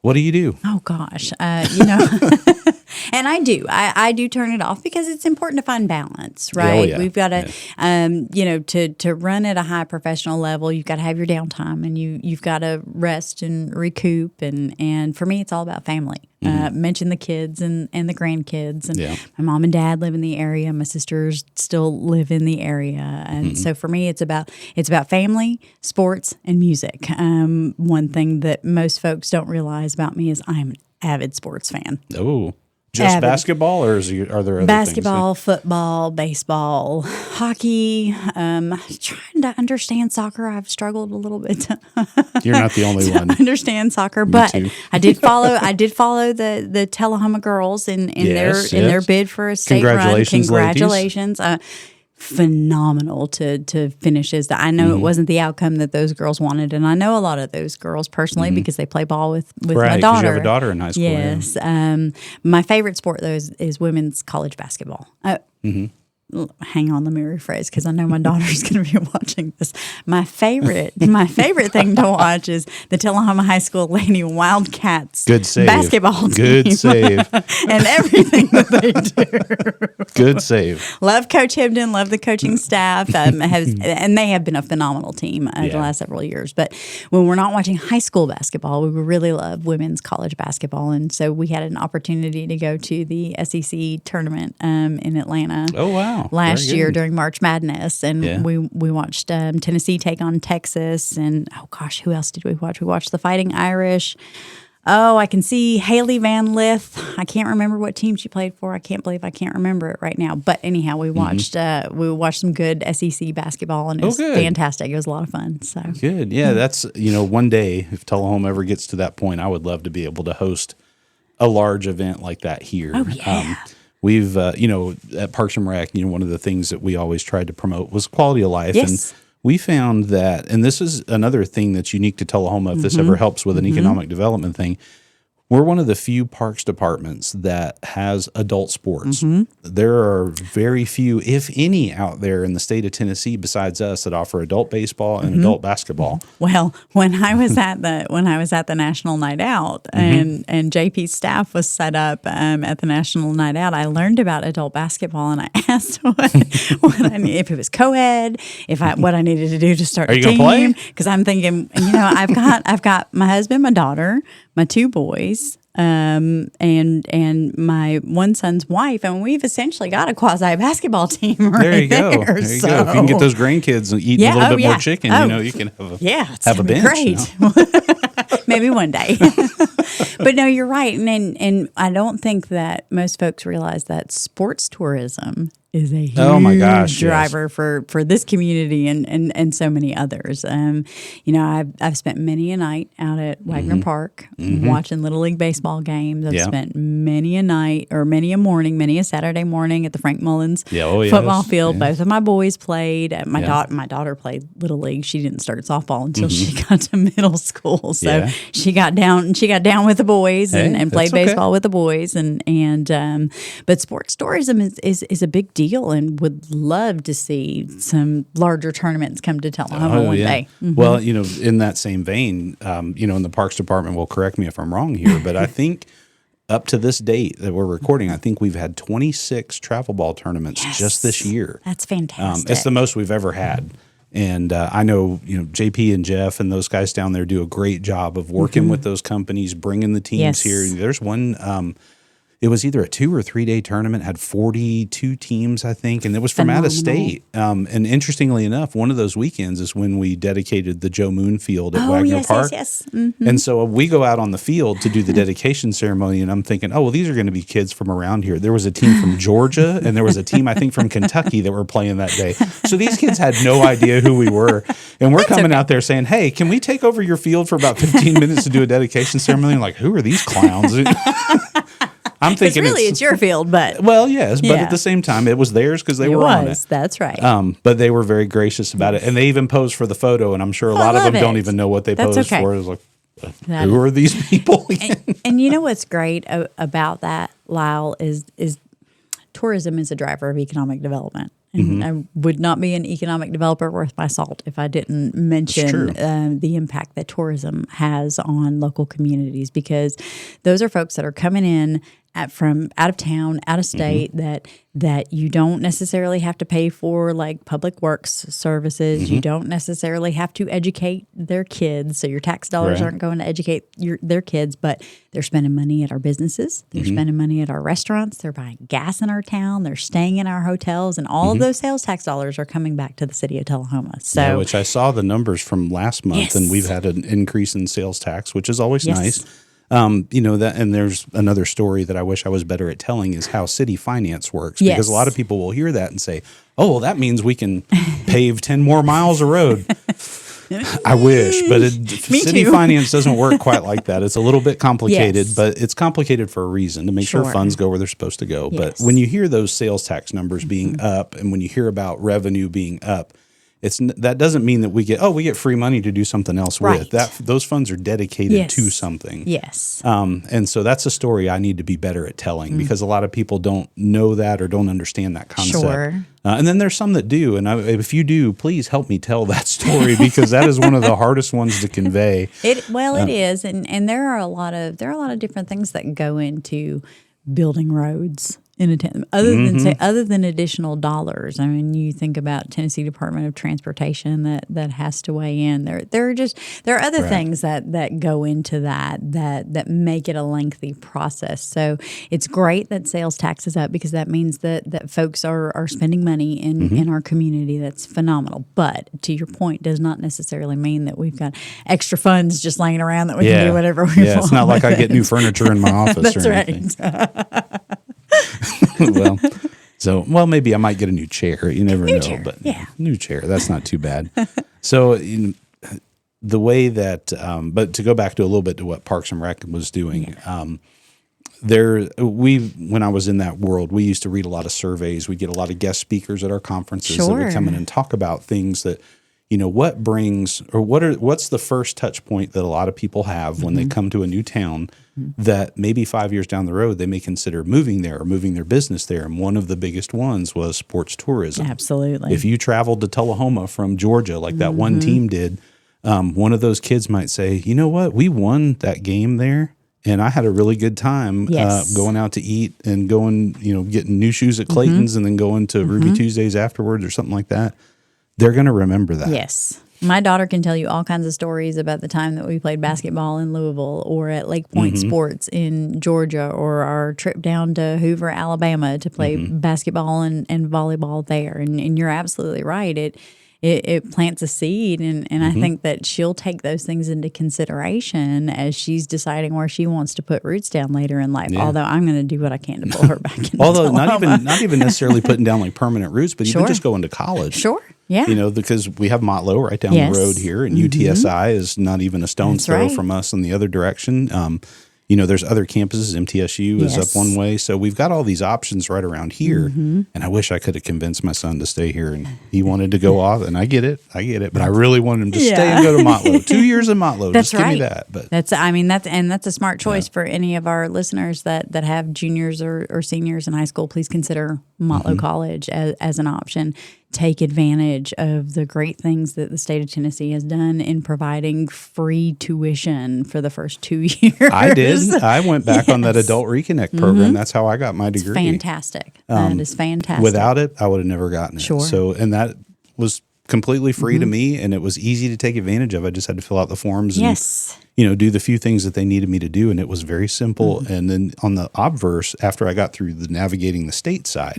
what do you do? Oh gosh, you know, and I do. I do turn it off, because it's important to find balance, right? Oh, yeah. We've got to, you know, to run at a high professional level, you've got to have your downtime, and you've got to rest and recoup. And for me, it's all about family. Mention the kids and the grandkids, and my mom and dad live in the area. My sisters still live in the area, and so for me, it's about family, sports, and music. One thing that most folks don't realize about me is I'm an avid sports fan. Oh, just basketball, or are there other basketball, things? Football, baseball, hockey. Trying to understand soccer. I've struggled a little bit. You're not the only one. Understand soccer, but I did follow the Tullahoma girls in their bid for a state run. Congratulations. Phenomenal to finish as that. I know it wasn't the outcome that those girls wanted, and I know a lot of those girls personally because they play ball with my daughter. You have a daughter in high school. Yes. My favorite sport though is women's college basketball. Hang on, let me rephrase, because I know my daughter's going to be watching this. My favorite thing to watch is the Tullahoma High School Lady Wildcats basketball team. Good save. And everything that they do. Good save. Love Coach Hibden, love the coaching staff, and they have been a phenomenal team the last several years. But when we're not watching high school basketball, we really love women's college basketball, and so we had an opportunity to go to the SEC tournament in Atlanta. Oh, wow. Last year during March Madness, and we watched Tennessee take on Texas, and oh gosh, who else did we watch? We watched the Fighting Irish. Oh, I can see Haley Van Lith. I can't remember what team she played for. I can't believe I can't remember it right now. But anyhow, we watched some good SEC basketball, and it was fantastic. It was a lot of fun. So good, yeah. That's one day if Tullahoma ever gets to that point, I would love to be able to host a large event like that here. Oh yeah. we've, at Parks and Rec, one of the things that we always tried to promote was quality of life. Yes. And we found that, and this is another thing that's unique to Tullahoma, if this ever helps with an economic development thing, we're one of the few parks departments that has adult sports. There are very few, if any, out there in the state of Tennessee besides us that offer adult baseball and adult basketball. Well, when I was at the National Night Out and JP's staff was set up at the National Night Out, I learned about adult basketball and I asked what I need, if it was co-ed, what I needed to do to start a team. Because I'm thinking, I've got my husband, my daughter, my two boys, and my one son's wife, and we've essentially got a quasi basketball team right there. You go. There you go. If you can get those grandkids eating a little bit more chicken, you can have a bench. Great. Maybe one day. But no, you're right, and I don't think that most folks realize that sports tourism is a huge driver for this community and so many others. I've spent many a night out at Wagner Park watching Little League baseball games. I've spent many a night or many a Saturday morning at the Frank Mullins football field. Both of my boys played. My daughter played Little League. She didn't start softball until she got to middle school. So she got down with the boys and played baseball with the boys. But sports tourism is a big deal and would love to see some larger tournaments come to Tullahoma one day. Well, in that same vein, in the Parks Department will correct me if I'm wrong here, but I think up to this date that we're recording, I think we've had 26 travel ball tournaments just this year. That's fantastic. It's the most we've ever had. And I know, JP and Jeff and those guys down there do a great job of working with those companies, bringing the teams here. There's one, it was either a 2 or 3 day tournament, had 42 teams, I think, and it was from out of state. And interestingly enough, one of those weekends is when we dedicated the Joe Moon Field at Wagner Park. And so we go out on the field to do the dedication ceremony, and I'm thinking, these are going to be kids from around here. There was a team from Georgia, and there was a team, I think, from Kentucky that were playing that day. So these kids had no idea who we were. And we're coming out there saying, hey, can we take over your field for about 15 minutes to do a dedication ceremony? I'm like, who are these clowns? I'm thinking it's your field, but yes, but at the same time, it was theirs because they were on it. That's right. But they were very gracious about it, and they even posed for the photo. And I'm sure a lot of them don't even know what they posed for. It was like, who are these people? and you know what's great about that, Lyle, is tourism is a driver of economic development. And I would not be an economic developer worth my salt if I didn't mention the impact that tourism has on local communities, because those are folks that are coming in from out of town, out of state, that you don't necessarily have to pay for, like public works services. You don't necessarily have to educate their kids. So your tax dollars aren't going to educate their kids, but they're spending money at our businesses. They're spending money at our restaurants. They're buying gas in our town. They're staying in our hotels. And all of those sales tax dollars are coming back to the city of Tullahoma. So, which I saw the numbers from last month, and we've had an increase in sales tax, which is always nice. And there's another story that I wish I was better at telling is how city finance works, because a lot of people will hear that and say, oh, well, that means we can pave 10 more miles of road. I wish, but city finance doesn't work quite like that. It's a little bit complicated, but it's complicated for a reason, to make sure funds go where they're supposed to go. But when you hear those sales tax numbers being up, and when you hear about revenue being up, that doesn't mean that we get free money to do something else with. Those funds are dedicated to something. Yes. And so that's a story I need to be better at telling, because a lot of people don't know that or don't understand that concept. Sure. And then there's some that do. And if you do, please help me tell that story, because that is one of the hardest ones to convey. It is, and there are a lot of different things that go into building roads in a town, other than additional dollars. I mean, you think about Tennessee Department of Transportation that has to weigh in. There are other things that go into that make it a lengthy process. So it's great that sales tax is up, because that means that folks are spending money in our community. That's phenomenal. But to your point, does not necessarily mean that we've got extra funds just laying around that we can do whatever we want. Yeah, it's not like I get new furniture in my office or anything. Maybe I might get a new chair. You never know. But new chair, that's not too bad. So the way that, but to go back to a little bit to what Parks and Rec was doing, when I was in that world, we used to read a lot of surveys. We'd get a lot of guest speakers at our conferences that would come in and talk about things that, what's the first touch point that a lot of people have when they come to a new town that maybe 5 years down the road they may consider moving there or moving their business there. And one of the biggest ones was sports tourism. Absolutely. If you traveled to Tullahoma from Georgia, like that one team did, one of those kids might say, you know what, we won that game there. And I had a really good time going out to eat and going, getting new shoes at Clayton's and then going to Ruby Tuesdays afterwards or something like that. They're going to remember that. Yes. My daughter can tell you all kinds of stories about the time that we played basketball in Louisville or at Lake Point Sports in Georgia or our trip down to Hoover, Alabama to play basketball and volleyball there. And you're absolutely right. It plants a seed, and I think that she'll take those things into consideration as she's deciding where she wants to put roots down later in life. Yeah. Although I'm going to do what I can to pull her back into Although not even necessarily putting down like permanent roots, but even just going to college. Sure. Yeah. Because we have Motlow right down the road here, and UTSI is not even a stone's throw from us in the other direction. There's other campuses. MTSU is up one way. So we've got all these options right around here. And I wish I could have convinced my son to stay here. And he wanted to go off. And I get it. But I really wanted him to stay and go to Motlow. 2 years in Motlow. That's just give me that. But that's a smart choice for any of our listeners that have juniors or seniors in high school. Please consider Motlow College as an option. Take advantage of the great things that the state of Tennessee has done in providing free tuition for the first 2 years. I did. I went back on that Adult Reconnect program. That's how I got my degree. It's fantastic. That is fantastic. Without it, I would have never gotten it. Sure. So, and that was completely free to me, and it was easy to take advantage of. I just had to fill out the forms and do the few things that they needed me to do, and it was very simple. And then on the obverse, after I got through the navigating the state side,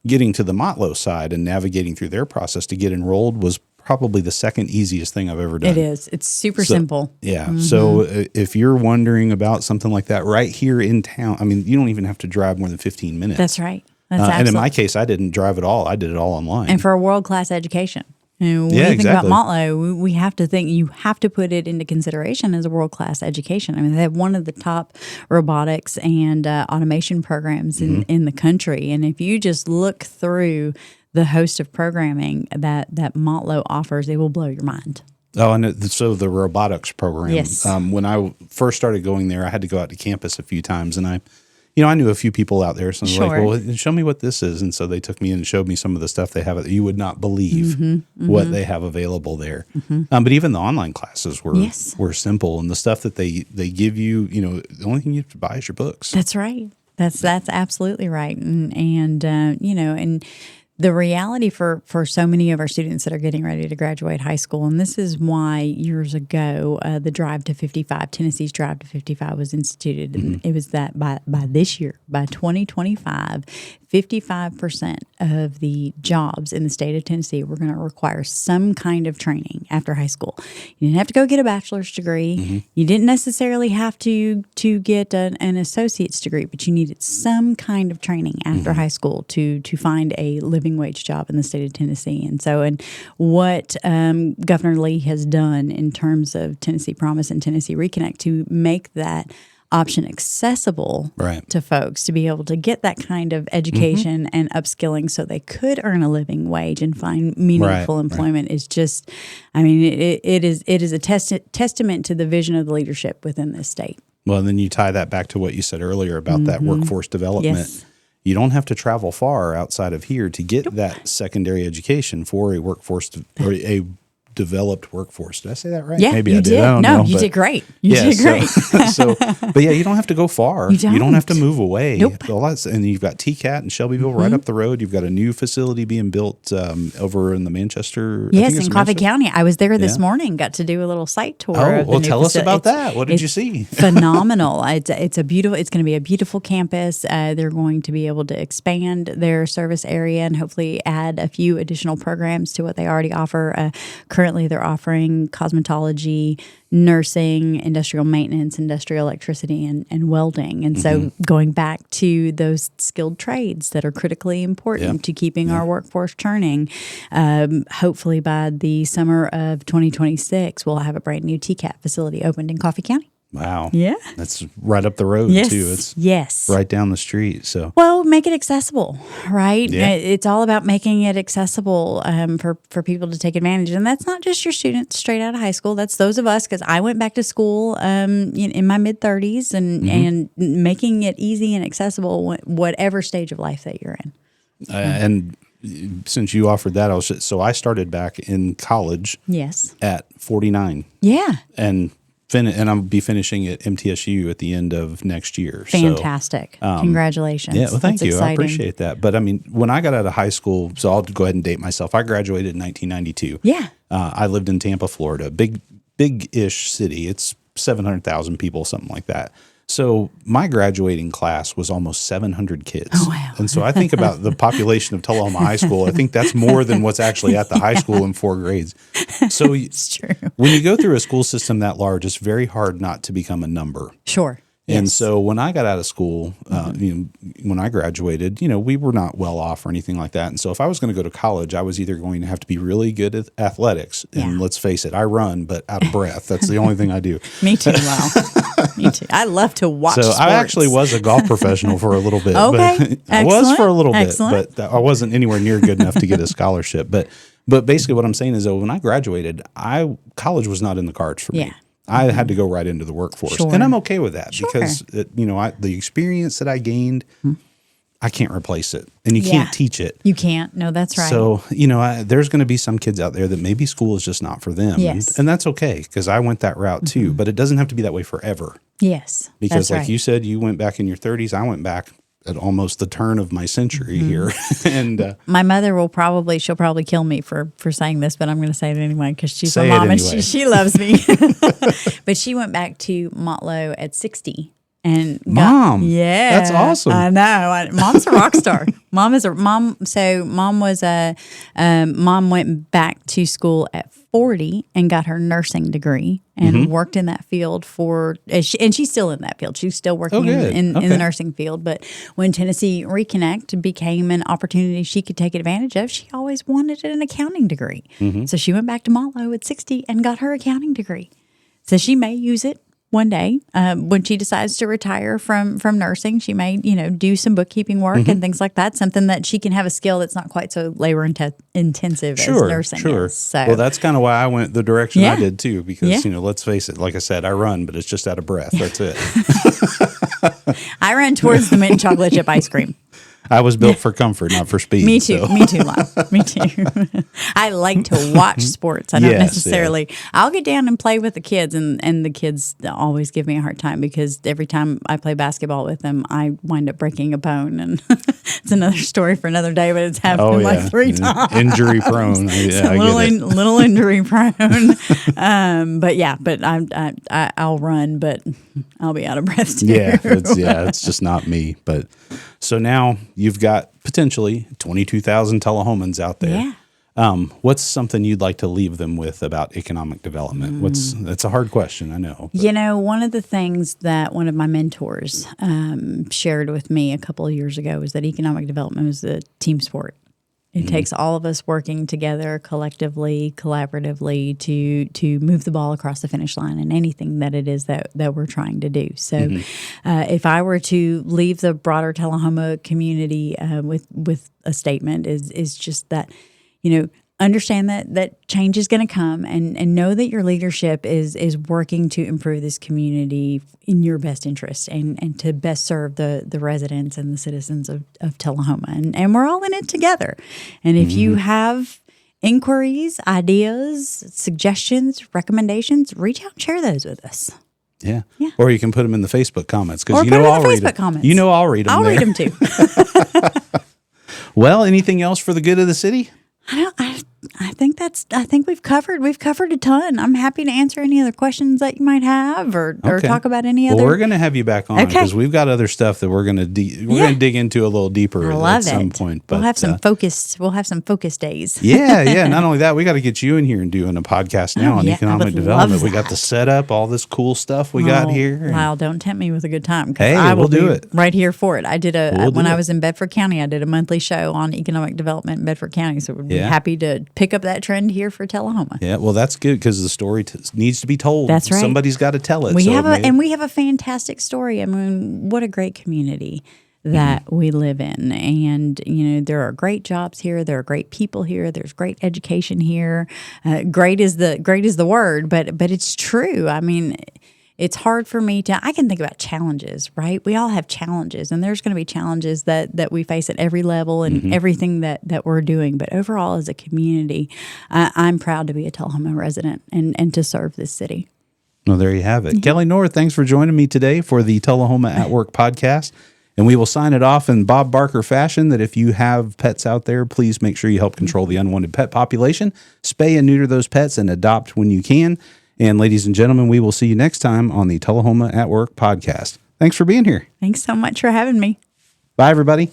getting to the Motlow side and navigating through their process to get enrolled was probably the second easiest thing I've ever done. It is. It's super simple. Yeah. So if you're wondering about something like that right here in town, I mean, you don't even have to drive more than 15 minutes. That's right. And in my case, I didn't drive at all. I did it all online. And for a world-class education. When you think about Motlow, we have to think you have to put it into consideration as a world-class education. I mean, they have one of the top robotics and automation programs in the country. And if you just look through the host of programming that Motlow offers, it will blow your mind. Oh, and so the robotics program. Yes. When I first started going there, I had to go out to campus a few times, and I knew a few people out there, so I was like, well, show me what this is. And so they took me in and showed me some of the stuff they have. You would not believe what they have available there. But even the online classes were simple. And the stuff that they give you, the only thing you have to buy is your books. That's right. That's absolutely right. And the reality for so many of our students that are getting ready to graduate high school, and this is why years ago the Drive to 55, Tennessee's Drive to 55 was instituted, and it was that by this year, by 2025, 55% of the jobs in the state of Tennessee were going to require some kind of training after high school. You didn't have to go get a bachelor's degree. You didn't necessarily have to get an associate's degree, but you needed some kind of training after high school to find a living wage job in the state of Tennessee. And what Governor Lee has done in terms of Tennessee Promise and Tennessee Reconnect to make that option accessible to folks to be able to get that kind of education and upskilling so they could earn a living wage and find meaningful employment is just, I mean, it is a testament to the vision of the leadership within this state. Well, and then you tie that back to what you said earlier about that workforce development. Yes. You don't have to travel far outside of here to get that secondary education for a workforce or a developed workforce. Did I say that right? Yeah, maybe I did. I don't know, you did great. You did great. But yeah, you don't have to go far. You don't have to move away. Nope. And you've got TCAT in Shelbyville right up the road. You've got a new facility being built over in the Manchester. Yes, in Coffee County. I was there this morning. Got to do a little site tour. Oh, well, tell us about that. What did you see? Phenomenal. It's going to be a beautiful campus. They're going to be able to expand their service area and hopefully add a few additional programs to what they already offer. Currently, they're offering cosmetology, nursing, industrial maintenance, industrial electricity, and welding. And so going back to those skilled trades that are critically important to keeping our workforce churning, hopefully by the summer of 2026, we'll have a brand new TCAT facility opened in Coffee County. Wow. Yeah. That's right up the road Yes. too. It's Yes. right down the street. So Well, make it accessible, right? Yeah. It's all about making it accessible for people to take advantage. And that's not just your students straight out of high school. That's those of us, because I went back to school in my mid-30s and making it easy and accessible whatever stage of life that you're in. and since you offered that, I started back in college Yes. at 49 Yeah. and I'll be finishing at MTSU at the end of next year. Fantastic. Congratulations. Yeah, well, thank That's you. exciting. I appreciate that. But I mean, when I got out of high school, so I'll go ahead and date myself. I graduated in 1992. Yeah. I lived in Tampa, Florida, big-ish city. It's 700,000 people, something like that. So my graduating class was almost 700 kids. Oh, wow. And so I think about the population of Tullahoma High School. I think that's more than what's actually at the high school in 4 grades. So It's true. when you go through a school system that large, it's very hard not to become a number. Sure. And Yes. so when I got out of school, when I graduated, we were not well off or anything like that. And so if I was going to go to college, I was either going to have to be really good at athletics. And Yeah. let's face it, I run, but out of breath. That's the only thing I do. Me too. Wow. Me too. I love to watch So sports. I actually was a golf professional for a little bit. Okay. But I was for a little bit, Excellent. but I wasn't anywhere near good enough to get a scholarship. But basically what I'm saying is, though, when I graduated, college was not in the cards for me. Yeah. I had to go right into the workforce, Sure. and I'm okay with that Sure. because the experience that I gained, I can't replace it, and you Yeah. can't teach it. You can't. No, that's right. So there's going to be some kids out there that maybe school is just not for them, Yes. and that's okay because I went that route too. But it doesn't have to be that way forever Yes. because, that's like right. you said, you went back in your 30s. I went back at almost the turn of my century here, and My mother she'll probably kill me for saying this, but I'm going to say it anyway because she's Say my it mom and anyway. she loves me. But she went back to Motlow at 60 and Mom, yeah, that's awesome. I know. Mom's a rock star. Mom went back to school at 40 and got her nursing degree and worked in that field and she's still in that field. She's still working good. in the Okay. nursing field. But when Tennessee Reconnect became an opportunity she could take advantage of, she always wanted an accounting degree. So she went back to Motlow at 60 and got her accounting degree. So she may use it one day when she decides to retire from nursing. She may do some bookkeeping work and things like that, something that she can have a skill that's not quite so labor intensive as nursing is. So Well, that's kind of why I went the direction I Yeah. did too, because Yeah. let's face it, like I said, I run, but it's just out of breath. That's it. I ran towards the mint and chocolate chip ice cream. I was built for comfort, not for speed. Me too. so. Me too, Lon. Me too. I like to watch sports. I don't Yes, necessarily. I'll get down and play with the kids, and the kids always give me a hard time because every time I play basketball with them, I wind up breaking a bone, and it's another story for another day. But it's happened like 3 times. Injury prone. Yeah, I get it. Little injury prone. But I'll run, but I'll be out of breath too. It's just not me. But so now you've got potentially 22,000 Tullahomans out there. Yeah. What's something you'd like to leave them with about economic development? That's a hard question, I know. One of the things that one of my mentors shared with me a couple of years ago was that economic development was a team sport. It takes all of us working together collectively, collaboratively to move the ball across the finish line in anything that it is that we're trying to do. So if I were to leave the broader Tullahoma community with a statement is just that, understand that change is going to come and know that your leadership is working to improve this community in your best interest and to best serve the residents and the citizens of Tullahoma. And we're all in it together. And if you have inquiries, ideas, suggestions, recommendations, reach out and share those with us. Yeah. Yeah. Or you can put them in the Facebook comments because Or you put know them in I'll the read Facebook them. comments. You know I'll read them. I'll there. read them too. Well, anything else for the good of the city? I think we've covered a ton. I'm happy to answer any other questions that you might have or Okay. talk about any Well, other. we're going to have you back on Okay. because we've got other stuff that we're going to dig into a little deeper I love at some it. point. We'll have some focus days. Yeah. Not only that, we got to get you in here and doing a podcast now on yeah, I economic would development. love We got that. the setup, all this cool stuff we got here. Lyle, don't tempt me with a good time. 'Cause Hey, I will we'll do be it. right here for it. I did when do I it. was in Bedford County. I did a monthly show on economic development in Bedford County. So we'd be Yeah. happy to pick up that train trend here for Tullahoma. Yeah, well, that's good because the story needs to be told. That's right. Somebody's got to tell it. We have a fantastic story. I mean, what a great community that we live in. And, there are great jobs here. There are great people here. There's great education here. Great is the word, but it's true. I mean, it's hard for me I can think about challenges, right? We all have challenges, and there's going to be challenges that we face at every level and everything that we're doing. But overall, as a community, I'm proud to be a Tullahoma resident and to serve this city. Well, there you have it. Kelly North, thanks for joining me today for the Tullahoma at Work podcast. And we will sign it off in Bob Barker fashion that if you have pets out there, please make sure you help control the unwanted pet population, spay and neuter those pets, and adopt when you can. And ladies and gentlemen, we will see you next time on the Tullahoma at Work podcast. Thanks for being here. Thanks so much for having me. Bye, everybody.